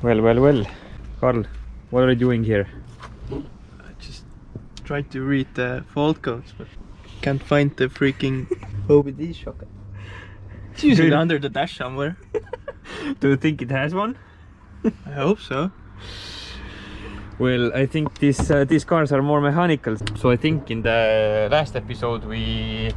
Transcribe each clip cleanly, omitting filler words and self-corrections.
Well. Carl, what are you doing here? I just tried to read the fault codes, but can't find the freaking OBD shock. It's usually under the dash somewhere. Do you think it has one? I hope so. Well, I think these cars are more mechanical. So I think in the last episode we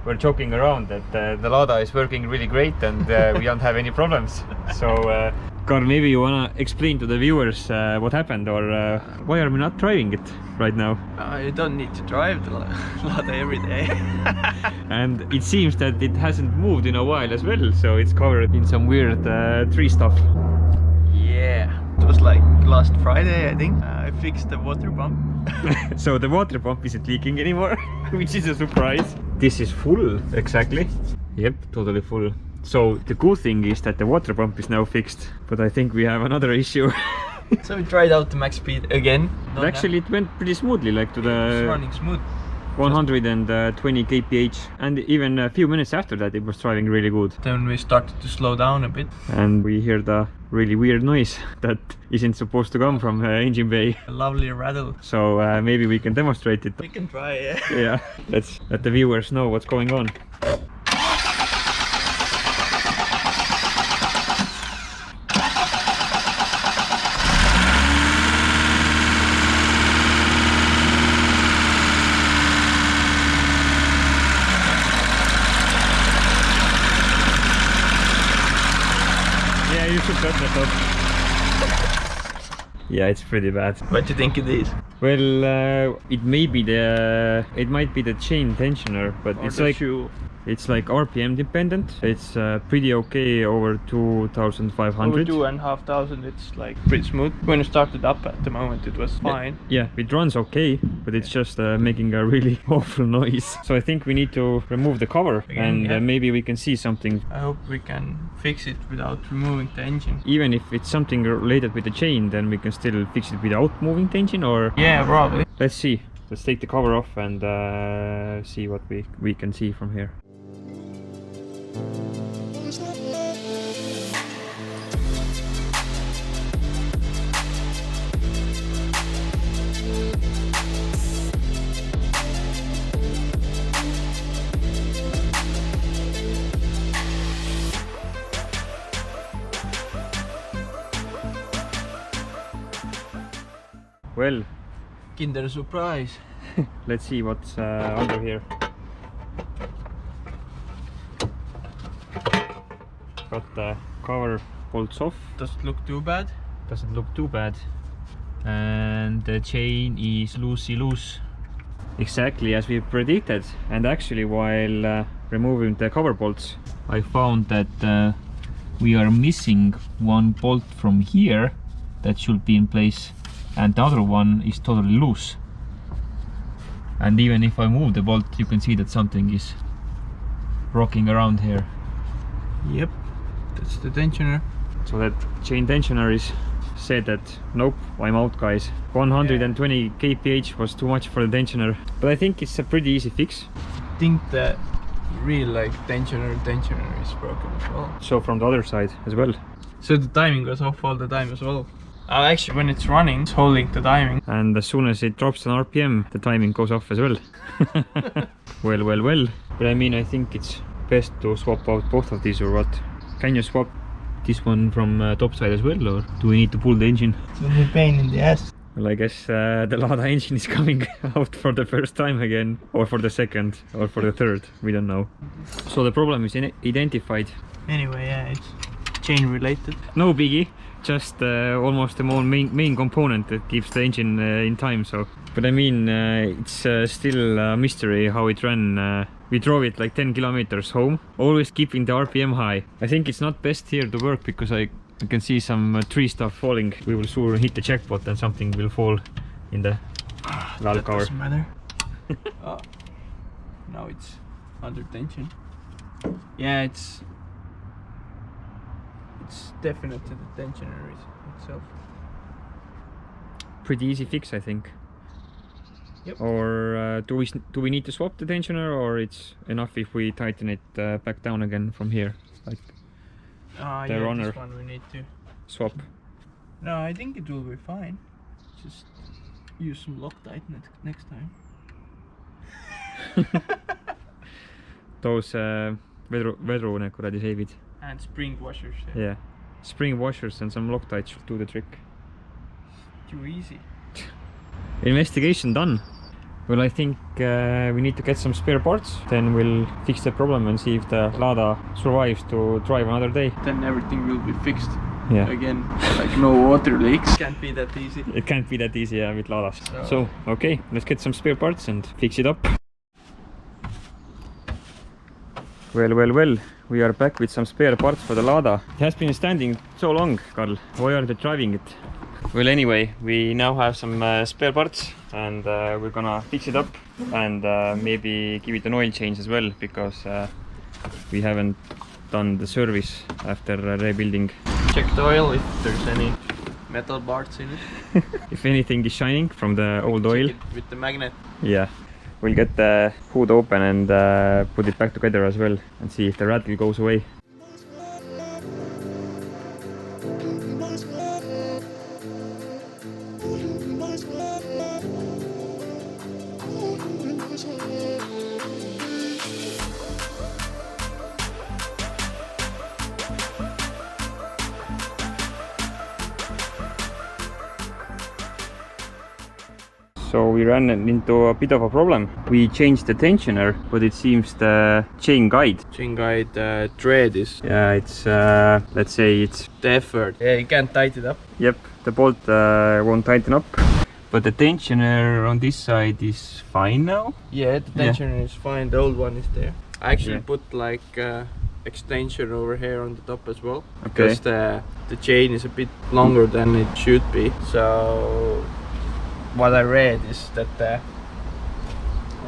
were joking around that the Lada is working really great and we don't have any problems. So Carl, maybe you wanna explain to the viewers what happened, or why are we not driving it right now? You don't need to drive the Lada every day. And it seems that it hasn't moved in a while as well, so it's covered in some weird tree stuff. Yeah, it was like last Friday, I think. I fixed the water pump. So the water pump isn't leaking anymore, which is a surprise. This is full, exactly. Yep, totally full. So the cool thing is that the water pump is now fixed, but I think we have another issue. So we tried out the max speed again. Actually, it went pretty smoothly, like to It's the running smooth. 120 kph, and even a few minutes after that it was driving really good. Then we started to slow down a bit. And we hear the really weird noise that isn't supposed to come from engine bay. A lovely rattle. So maybe we can demonstrate it. We can try, yeah. Yeah, let's let the viewers know what's going on. You should cut that up. Yeah, it's pretty bad. What do you think it is? Well, it might be the chain tensioner, but Or it's like RPM dependent. It's pretty okay over 2,500. Over 2,500, it's like pretty smooth. When you started up at the moment, it was fine. Yeah, it runs okay, but it's just making a really awful noise. So I think we need to remove the cover, and maybe we can see something. I hope we can fix it without removing the engine. Even if it's something related with the chain, then we can still fix it without moving the engine, or? Yeah, probably. Let's see. Let's take the cover off and see what we can see from here. Well, Kinder surprise. let's see what's under here. Got the cover bolts off. Doesn't look too bad. Doesn't look too bad. And the chain is loosey-loose. Exactly as we predicted. And actually, while removing the cover bolts, I found that we are missing one bolt from here that should be in place, and the other one is totally loose. And even if I move the bolt, you can see that something is rocking around here. Yep, that's the tensioner. So that chain tensioner is said that nope, I'm out, guys. 120 kph was too much for the tensioner, but I think it's a pretty easy fix. I think the real tensioner is broken as well. So from the other side as well. So the timing goes off all the time as well. Actually, when it's running, it's holding the timing. And as soon as it drops an RPM, the timing goes off as well. Well. But I mean, I think it's best to swap out both of these, or what? Can you swap this one from top side as well, or do we need to pull the engine? It's gonna be a pain in the ass. Well, I guess the Lada engine is coming out for the first time again, or for the second, or for the third, we don't know. So the problem is identified. Anyway, yeah, it's chain related. No biggie, just almost the main component that keeps the engine in time. So, but I mean, it's still a mystery how it ran. We drove it like 10 kilometers home, always keeping the RPM high. I think it's not best here to work because I can see some tree stuff falling. We will soon hit the jackpot and something will fall in the valve cover. Doesn't matter. Oh, now it's under tension. Yeah, it's definitely the tensioner itself. Pretty easy fix, I think. Yep. Or do we need to swap the tensioner, or it's enough if we tighten it back down again from here? Like, the yeah, runner this one we need to swap. No, I think it will be fine. Just use some Loctite next time. Those vedru need kuradi seivid. And spring washers. Yeah. Spring washers and some Loctite should do the trick. Too easy. Investigation done. Well, I think we need to get some spare parts. Then we'll fix the problem and see if the Lada survives to drive another day. Then everything will be fixed. Yeah. Again, like no water leaks. Can't be that easy. It can't be that easy with Ladas. So, okay, let's get some spare parts and fix it up. Well, we are back with some spare parts for the Lada. It has been standing so long, Karl. Why are they driving it? Well, anyway, we now have some spare parts and we're gonna fix it up and maybe give it an oil change as well, because we haven't done the service after rebuilding. Check the oil if there's any metal parts in it. If anything is shining from the old oil. Check it with the magnet. Yeah. We'll get the hood open and put it back together as well and see if the rattle goes away. So we ran into a bit of a problem. We changed the tensioner, but it seems the chain guide. Chain guide thread is Yeah, it's let's say it's the effort. Yeah, you can't tighten it up. Yep, the bolt won't tighten up. But the tensioner on this side is fine now. Yeah, the tensioner is fine. The old one is there. I actually put like extension over here on the top as well. Okay. Because the chain is a bit longer than it should be. So what I read is that the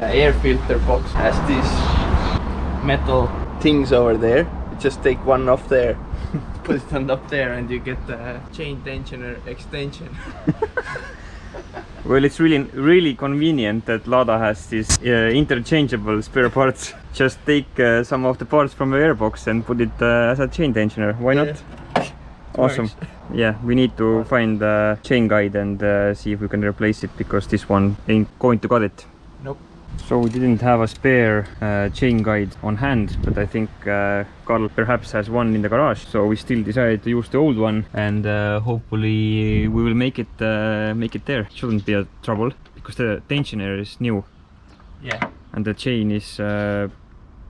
air filter box has these metal things over there. You just take one off there, put it on up there, and you get the chain tensioner extension. Well, it's really convenient that Lada has these interchangeable spare parts. Just take some of the parts from the airbox and put it as a chain tensioner. Why not? Awesome. Works. Yeah, we need to find the chain guide and see if we can replace it, because this one ain't going to cut it. Nope. So we didn't have a spare chain guide on hand, but I think Karl perhaps has one in the garage. So we still decided to use the old one, and hopefully we will make it there. Shouldn't be a trouble, because the tensioner is new. Yeah. And the chain is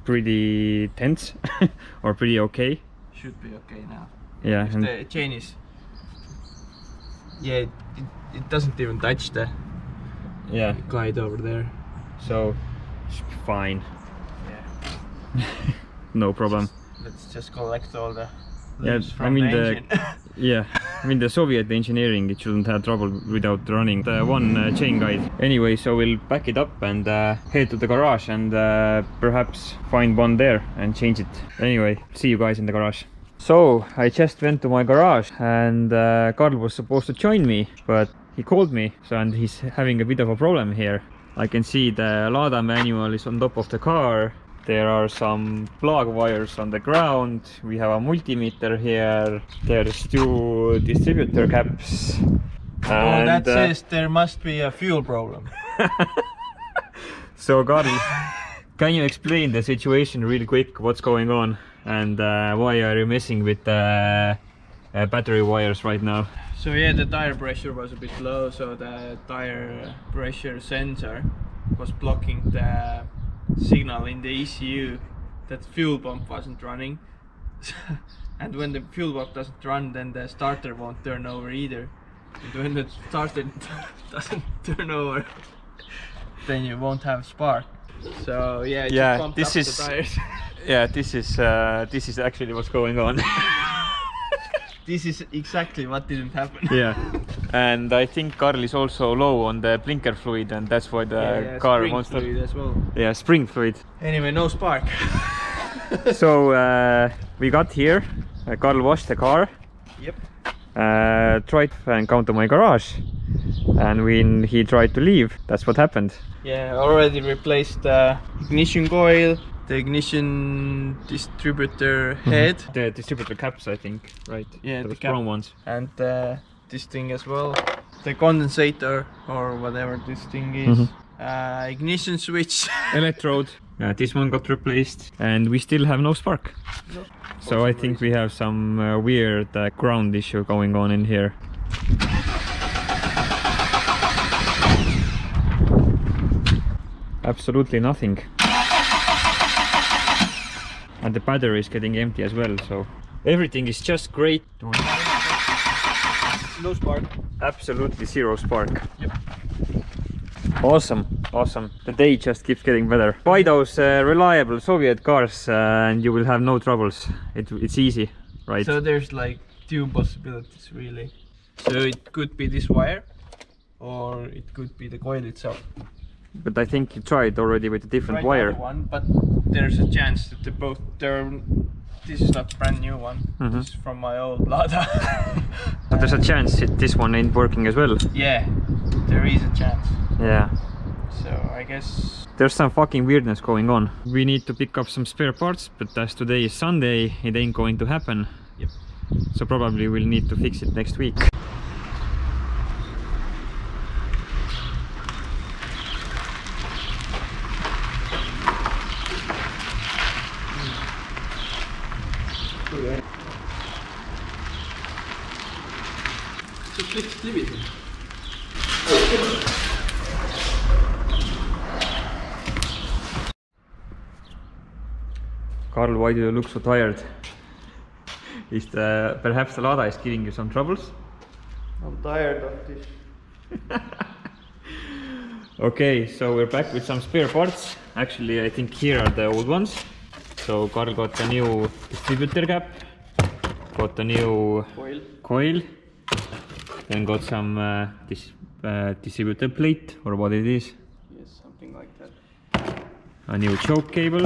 pretty tense or pretty okay. Should be okay now. Yeah. If the chain is... Yeah, it doesn't even touch the Yeah. guide over there. So it's fine. Yeah. No problem. Let's just collect all the Yeah, leaves from I mean the engine. Yeah, I mean the Soviet engineering, it shouldn't have trouble without running the one chain guide. Anyway, so we'll pack it up and head to the garage and perhaps find one there and change it. Anyway, see you guys in the garage. So I just went to my garage and Karl was supposed to join me, but he called me, and he's having a bit of a problem here. I can see the Lada manual is on top of the car. There are some plug wires on the ground. We have a multimeter here. There's two distributor caps. Oh, that says there must be a fuel problem. So Karl, can you explain the situation really quick? What's going on? And why are you messing with the battery wires right now? So yeah, the tire pressure was a bit low, so the tire pressure sensor was blocking the signal in the ECU that fuel pump wasn't running. And when the fuel pump doesn't run, then the starter won't turn over either. And when the starter doesn't turn over, then you won't have spark. So yeah, it just pumped up the tires. Yeah, this is actually what's going on. This is exactly what didn't happen. Yeah, and I think Karl is also low on the blinker fluid, and that's why the car wants to. Spring fluid as well. Yeah, spring fluid. Anyway, no spark. So we got here. Karl washed the car. Yep. Tried and come to my garage, and when he tried to leave, that's what happened. Yeah, already replaced the ignition coil, the ignition distributor head. The distributor caps, I think, right? Yeah, those the cap. brown ones. And this thing as well. The condensator or whatever this thing is. Ignition switch. Electrode. This one got replaced, and we still have no spark. No. So I think we have some weird ground issue going on in here. Absolutely nothing. And the battery is getting empty as well, so everything is just great. No spark. Absolutely zero spark. Yep. Awesome, awesome. The day just keeps getting better. Buy those reliable Soviet cars and you will have no troubles. It's easy, right? So there's like two possibilities really. So it could be this wire or it could be the coil itself. But I think you tried already with a different Right, wire. one, but there's a chance that they both. This is not a brand new one. This is from my old Lada. But there's a chance this one ain't working as well. Yeah, there is a chance. Yeah. So I guess There's some fucking weirdness going on. We need to pick up some spare parts, but as today is Sunday, it ain't going to happen. Yep. So probably we'll need to fix it next week. leave it. Carl, why do you look so tired? Is perhaps the Lada is giving you some troubles? I'm tired of this. Okay, so we're back with some spare parts. Actually, I think here are the old ones. So Carl got a new distributor cap, got a new coil, then got some distributor plate, or what it is. Yes, something like that. A new choke cable,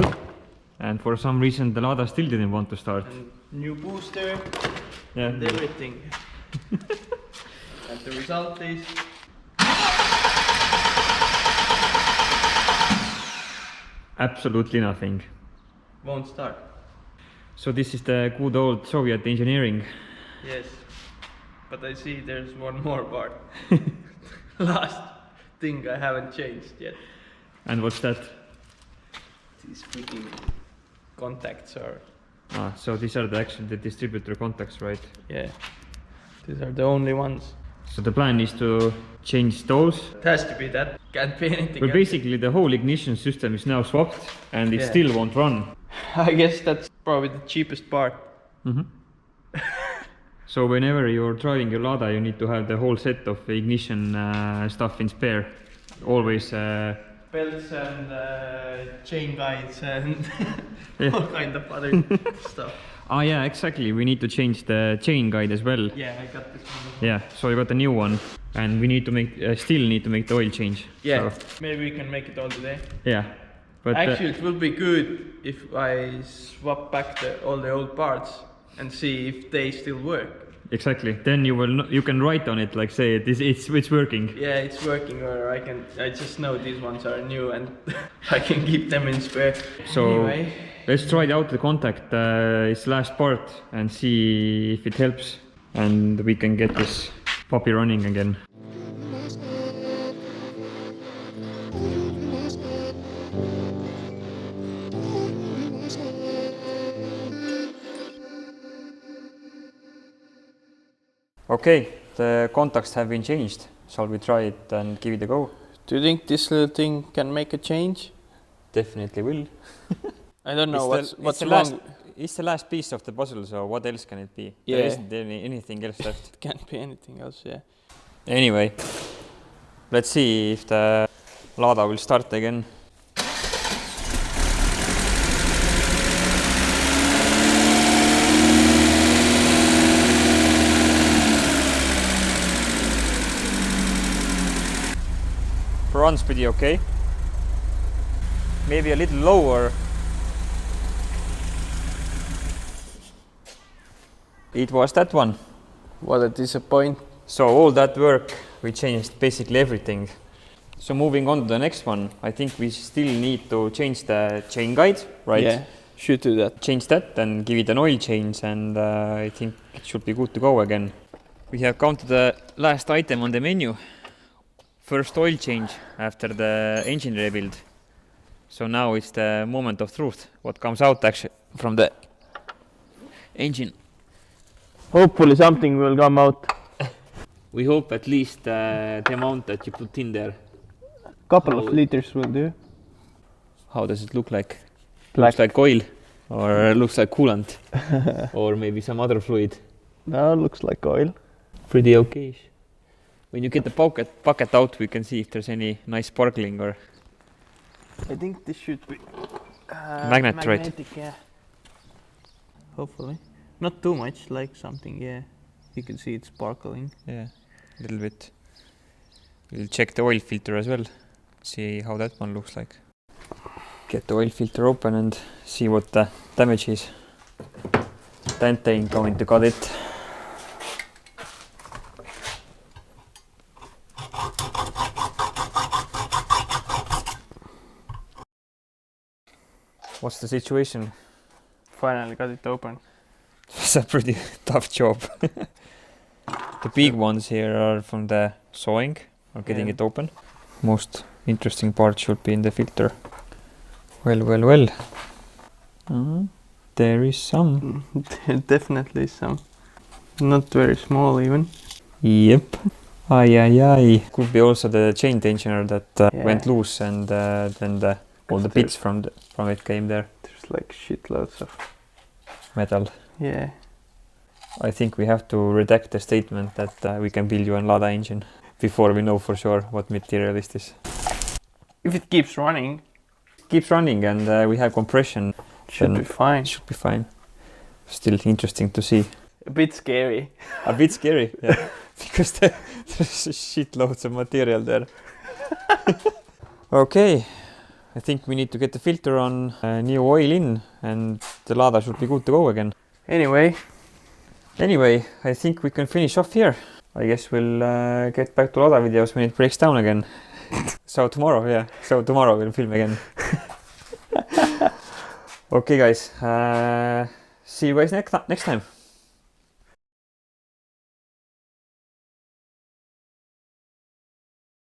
and for some reason the Lada still didn't want to start. And new booster, Yeah. and everything. And the result is Absolutely nothing. won't start. So this is the good old Soviet engineering. Yes, but I see there's one more part. Last thing I haven't changed yet. And what's that? These freaking contacts are, So these are the distributor contacts, right? yeah, these are the only ones. So the plan is to change those. It has to be that, can't be anything But else. basically the whole ignition system is now swapped and it Yeah. still won't run. I guess that's probably the cheapest part. So whenever you're driving your Lada, you need to have the whole set of ignition stuff in spare. Always. Belts and chain guides and Yeah. all kind of other stuff. Yeah, exactly. We need to change the chain guide as well. Yeah, I got this one. Yeah, so I got a new one, and we need to make still need to make the oil change. Yeah, So, maybe we can make it all today. yeah. But Actually, it will be good if I swap back all the old parts and see if they still work. exactly. Then you can write on it like say it's working. Yeah, it's working, or I just know these ones are new and I can keep them in spare. So Anyway, let's try out the contact its last part and see if it helps, and we can get this puppy running again. Okay, the contacts have been changed. Shall we try it and give it a go? do you think this little thing can make a change? Definitely will. I don't know what's the wrong. It's the last piece of the puzzle, so what else can it be? Yeah. There isn't anything else left. It can't be anything else, yeah. Anyway, let's see if the Lada will start again. Runs pretty okay. Maybe a little lower. It was that one. What a disappointment. So all that work, we changed basically everything. So moving on to the next one, I think we still need to change the chain guide, right? Yeah, should do that. Change that and give it an oil change, and I think it should be good to go again. We have come to the last item on the menu. First oil change after the engine rebuild. So now it's the moment of truth. What comes out actually from the engine. Hopefully something will come out. We hope at least the amount that you put in there. Couple of liters will do. How does it look like? Black. Looks like oil, or looks like coolant, or maybe some other fluid. No, looks like oil. Pretty okay. When you get the bucket out, we can see if there's any nice sparkling or. I think this should be magnetic, right? Yeah. Hopefully, not too much, like something. Yeah, you can see it sparkling. Yeah, a little bit. We'll check the oil filter as well. See how that one looks like. Get the oil filter open and see what the damage is. Dante ain't going to cut it. What's the situation? Finally got it open. It's a pretty tough job. The big ones here are from the sawing or getting it open. Most interesting part should be in the filter. Well. There is some. Definitely some. Not very small even. Yep. Ay. Could be also the chain tensioner that went loose, and then all the bits from it came there. There's like shitloads of metal. Yeah. I think we have to redact the statement that we can build you a Lada engine before we know for sure what material is this. If it keeps running. Keeps running and we have compression. Should be fine. Should be fine. Still interesting to see. A bit scary. A bit scary, yeah. Because there's shitloads of material there. Okay. I think we need to get the filter on, new oil in, and the Lada should be good to go again. Anyway, I think we can finish off here. I guess we'll get back to Lada videos when it breaks down again. So tomorrow we'll film again. Okay guys, see you guys next time.